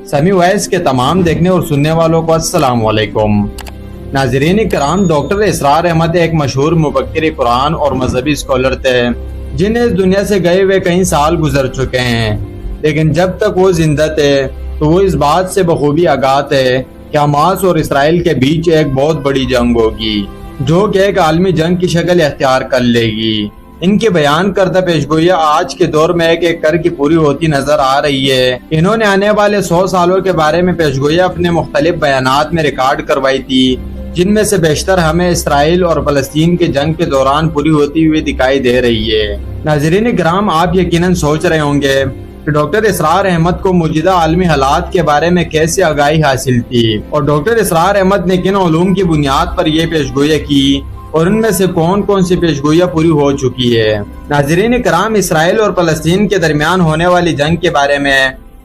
سمیع voice کے تمام دیکھنے اور سننے والوں کو السلام علیکم۔ ناظرین کرام، ڈاکٹر اسرار احمد ایک مشہور مفکر قرآن اور مذہبی اسکالر تھے جنہیں اس دنیا سے گئے ہوئے کئی سال گزر چکے ہیں، لیکن جب تک وہ زندہ تھے تو وہ اس بات سے بخوبی آگاہ تھے کہ حماس اور اسرائیل کے بیچ ایک بہت بڑی جنگ ہوگی جو کہ ایک عالمی جنگ کی شکل اختیار کر لے گی۔ ان کی بیان کردہ پیشگوئیاں آج کے دور میں ایک ایک کر کی پوری ہوتی نظر آ رہی ہے۔ انہوں نے آنے والے 100 سالوں کے بارے میں پیشگوئیاں اپنے مختلف بیانات میں ریکارڈ کروائی تھی، جن میں سے بیشتر ہمیں اسرائیل اور فلسطین کے جنگ کے دوران پوری ہوتی ہوئی دکھائی دے رہی ہے۔ ناظرین کرام، آپ یقیناً سوچ رہے ہوں گے کہ ڈاکٹر اسرار احمد کو موجودہ عالمی حالات کے بارے میں کیسے آگاہی حاصل تھی اور ڈاکٹر اسرار احمد نے کن علوم کی بنیاد پر یہ پیشگوئیاں کی اور ان میں سے کون کون سی پیشگوئیاں پوری ہو چکی ہے۔ ناظرین کرام، اسرائیل اور فلسطین کے درمیان ہونے والی جنگ کے بارے میں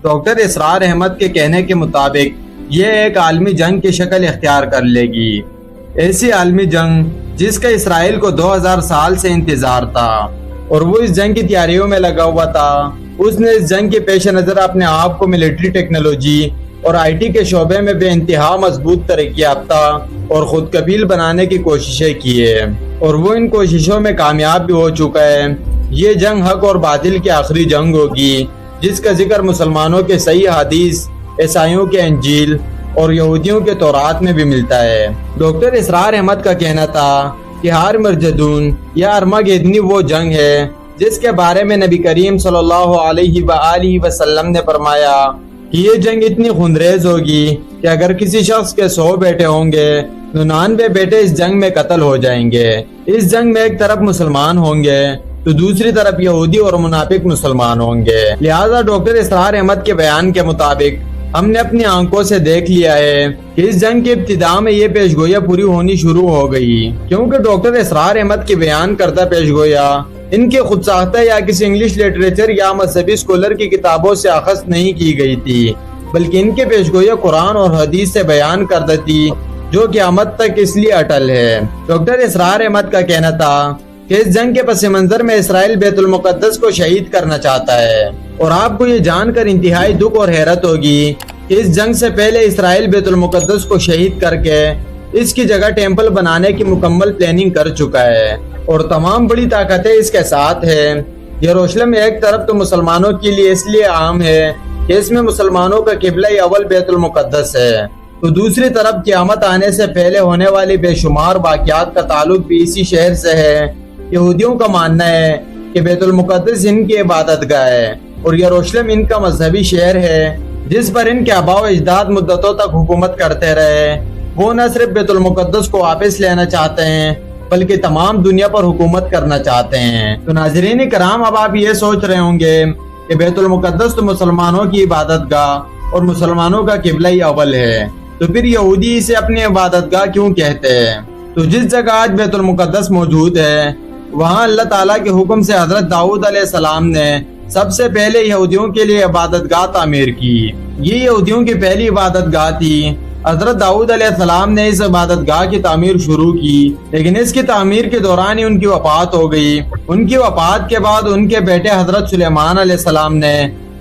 ڈاکٹر اسرار احمد کے کہنے کے مطابق یہ ایک عالمی جنگ کی شکل اختیار کر لے گی، ایسی عالمی جنگ جس کا اسرائیل کو 2000 سال سے انتظار تھا اور وہ اس جنگ کی تیاریوں میں لگا ہوا تھا۔ اس نے اس جنگ کے پیش نظر اپنے آپ کو ملٹری ٹیکنالوجی اور آئی ٹی کے شعبے میں بے انتہا مضبوط ترقی یافتہ اور خود کفیل بنانے کی کوششیں کی ہے اور وہ ان کوششوں میں کامیاب بھی ہو چکا ہے۔ یہ جنگ حق اور باطل کی آخری جنگ ہوگی جس کا ذکر مسلمانوں کے صحیح حدیث، عیسائیوں کے انجیل اور یہودیوں کے تورات میں بھی ملتا ہے۔ ڈاکٹر اسرار احمد کا کہنا تھا کہ ہار مرجدون یا ارمگیدنی وہ جنگ ہے جس کے بارے میں نبی کریم صلی اللہ علیہ وآلہ وسلم نے فرمایا کہ یہ جنگ اتنی خونریز ہوگی کہ اگر کسی شخص کے 100 بیٹے ہوں گے تو 99 بیٹے اس جنگ میں قتل ہو جائیں گے۔ اس جنگ میں ایک طرف مسلمان ہوں گے تو دوسری طرف یہودی اور منافق مسلمان ہوں گے۔ لہذا ڈاکٹر اسرار احمد کے بیان کے مطابق ہم نے اپنی آنکھوں سے دیکھ لیا ہے کہ اس جنگ کی ابتدا میں یہ پیشگوئیاں پوری ہونی شروع ہو گئی، کیونکہ ڈاکٹر اسرار احمد کی بیان کردہ پیشگوئیاں ان کے خود ساختہ یا کسی انگلش لٹریچر یا مذہبی اسکالر کی کتابوں سے اخذ نہیں کی گئی تھی، بلکہ ان کے پیشگوئیاں قرآن اور حدیث سے بیان کردہ تھی جو قیامت تک اس لیے اٹل ہے۔ ڈاکٹر اسرار احمد کا کہنا تھا کہ اس جنگ کے پس منظر میں اسرائیل بیت المقدس کو شہید کرنا چاہتا ہے اور آپ کو یہ جان کر انتہائی دکھ اور حیرت ہوگی کہ اس جنگ سے پہلے اسرائیل بیت المقدس کو شہید کر کے اس کی جگہ ٹیمپل بنانے کی مکمل پلاننگ کر چکا ہے اور تمام بڑی طاقتیں اس کے ساتھ ہیں۔ یروشلم ایک طرف تو مسلمانوں کے لیے اس لیے عام ہے کہ اس میں مسلمانوں کا قبلہ اول بیت المقدس ہے، تو دوسری طرف قیامت آنے سے پہلے ہونے والی بے شمار واقعات کا تعلق بھی اسی شہر سے ہے۔ یہودیوں کا ماننا ہے کہ بیت المقدس ان کی عبادت گاہ ہے اور یروشلم ان کا مذہبی شہر ہے جس پر ان کے آباء و اجداد مدتوں تک حکومت کرتے رہے۔ وہ نہ صرف بیت المقدس کو واپس لینا چاہتے ہیں بلکہ تمام دنیا پر حکومت کرنا چاہتے ہیں۔ تو ناظرین کرام، اب آپ یہ سوچ رہے ہوں گے کہ بیت المقدس تو مسلمانوں کی عبادت گاہ اور مسلمانوں کا قبلہ اول ہے، تو پھر یہودی اسے اپنی عبادت گاہ کیوں کہتے ہیں؟ تو جس جگہ آج بیت المقدس موجود ہے وہاں اللہ تعالیٰ کے حکم سے حضرت داؤد علیہ السلام نے سب سے پہلے یہودیوں کے لیے عبادت گاہ تعمیر کی۔ یہ یہودیوں کی پہلی عبادت گاہ تھی۔ حضرت داؤد علیہ السلام نے اس عبادت گاہ کی تعمیر شروع کی، لیکن اس کی تعمیر کے دوران ہی ان کی وفات ہو گئی۔ ان کی وفات کے بعد ان کے بیٹے حضرت سلیمان علیہ السلام نے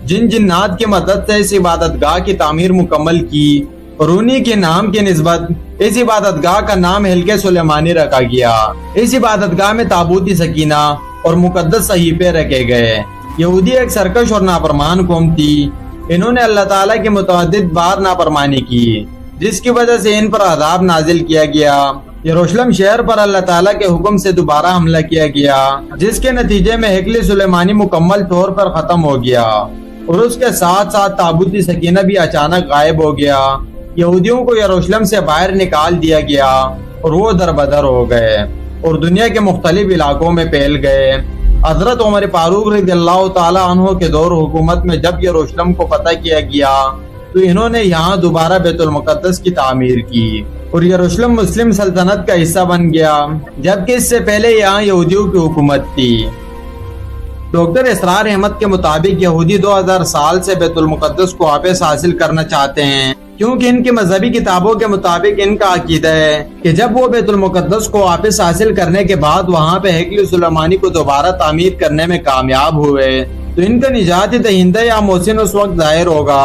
جن جنات کی مدد سے اس عبادت گاہ کی تعمیر مکمل کی اور انہی کے نام کی نسبت اس عبادت گاہ کا نام ہلکے سلیمانی رکھا گیا۔ اس عبادت گاہ میں تابوت سکینہ اور مقدس صحیفے رکھے گئے۔ یہودی ایک سرکش اور نافرمان قوم تھی۔ انہوں نے اللہ تعالیٰ کی متعدد بار نافرمانی کی جس کی وجہ سے ان پر عذاب نازل کیا گیا۔ یروشلم شہر پر اللہ تعالیٰ کے حکم سے دوبارہ حملہ کیا گیا جس کے نتیجے میں ہیکل سلیمانی مکمل طور پر ختم ہو گیا اور اس کے ساتھ ساتھ تابوت سکینہ بھی اچانک غائب ہو گیا۔ یہودیوں کو یروشلم سے باہر نکال دیا گیا اور وہ در بدر ہو گئے اور دنیا کے مختلف علاقوں میں پھیل گئے۔ حضرت عمر فاروق رضی اللہ تعالیٰ عنہ کے دور حکومت میں جب یروشلم کو فتح کیا گیا تو انہوں نے یہاں دوبارہ بیت المقدس کی تعمیر کی اور یروشلم مسلم سلطنت کا حصہ بن گیا، جبکہ اس سے پہلے یہاں یہودیوں کی حکومت تھی۔ ڈاکٹر اسرار احمد کے مطابق یہودی 2000 سال سے بیت المقدس کو واپس حاصل کرنا چاہتے ہیں، کیونکہ ان کی مذہبی کتابوں کے مطابق ان کا عقیدہ ہے کہ جب وہ بیت المقدس کو واپس حاصل کرنے کے بعد وہاں پہ ہیکل سلیمانی کو دوبارہ تعمیر کرنے میں کامیاب ہوئے تو ان کا نجات دہندہ یا محسن اس وقت ظاہر ہوگا